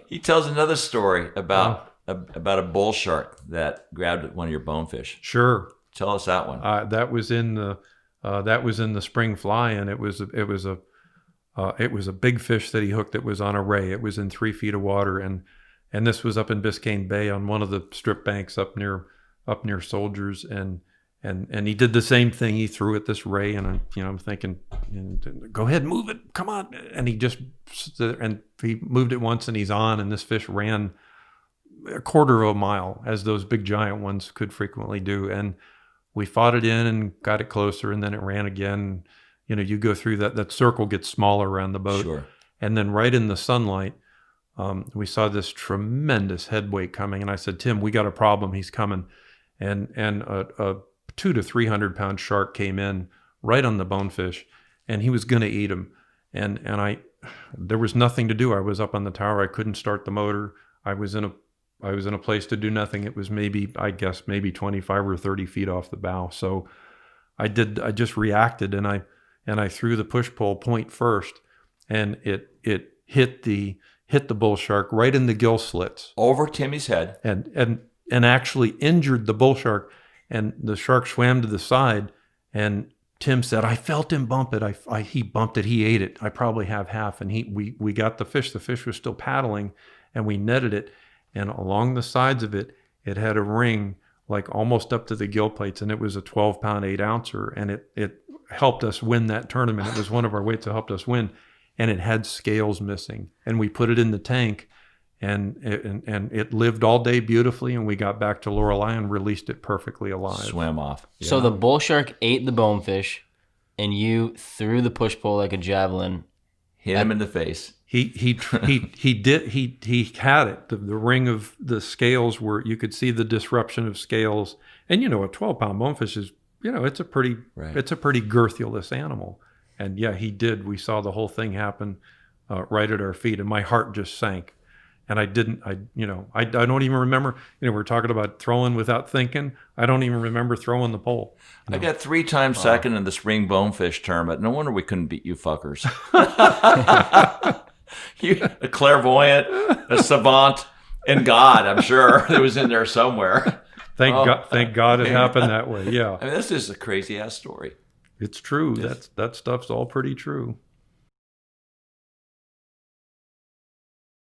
He tells another story about a bull shark that grabbed one of your bonefish. Sure. Tell us that one. That was in the spring fly, and it was a big fish that he hooked that was on a ray. It was in 3 feet of water, and this was up in Biscayne Bay on one of the strip banks up near Soldiers, and he did the same thing. He threw at this ray, and I'm thinking, go ahead, move it, come on, and he moved it once, and he's on, and this fish ran a quarter of a mile, as those big giant ones could frequently do, and we fought it in and got it closer, and then it ran again. You go through that circle gets smaller around the boat. Sure. And then right in the sunlight, we saw this tremendous head weight coming. And I said, Tim, we got a problem. He's coming. And a 200 to 300 pound shark came in right on the bonefish, and he was going to eat him. And there was nothing to do. I was up on the tower. I couldn't start the motor. I was in a place to do nothing. It was maybe 25 or 30 feet off the bow. So I just reacted, and I threw the push-pull point first, and it hit the bull shark right in the gill slits. Over Timmy's head. And actually injured the bull shark, and the shark swam to the side, and Tim said, I felt him bump it. He bumped it. He ate it. I probably have half. And we got the fish. The fish was still paddling, and we netted it. And along the sides of it, it had a ring like almost up to the gill plates, and it was a 12-pound 8-ouncer, and it helped us win that tournament. It was one of our weights that helped us win, and it had scales missing. And we put it in the tank, and it lived all day beautifully, and we got back to Lorelei and released it perfectly alive. Swam off. Yeah. So the bull shark ate the bonefish, and you threw the push-pull like a javelin. Hit him in the face. He had it. The ring of the scales were, you could see the disruption of scales. And a 12-pound bonefish is, it's a pretty girthulous animal. And yeah, he did. We saw the whole thing happen right at our feet, and my heart just sank. And I don't even remember, we're talking about throwing without thinking. I don't even remember throwing the pole. I got 3 times second in the spring bonefish tournament. No wonder we couldn't beat you fuckers. You, a clairvoyant, a savant, and God, I'm sure it was in there somewhere. Thank God it happened that way. Yeah. I mean, this is a crazy ass story. It's true. That stuff's all pretty true.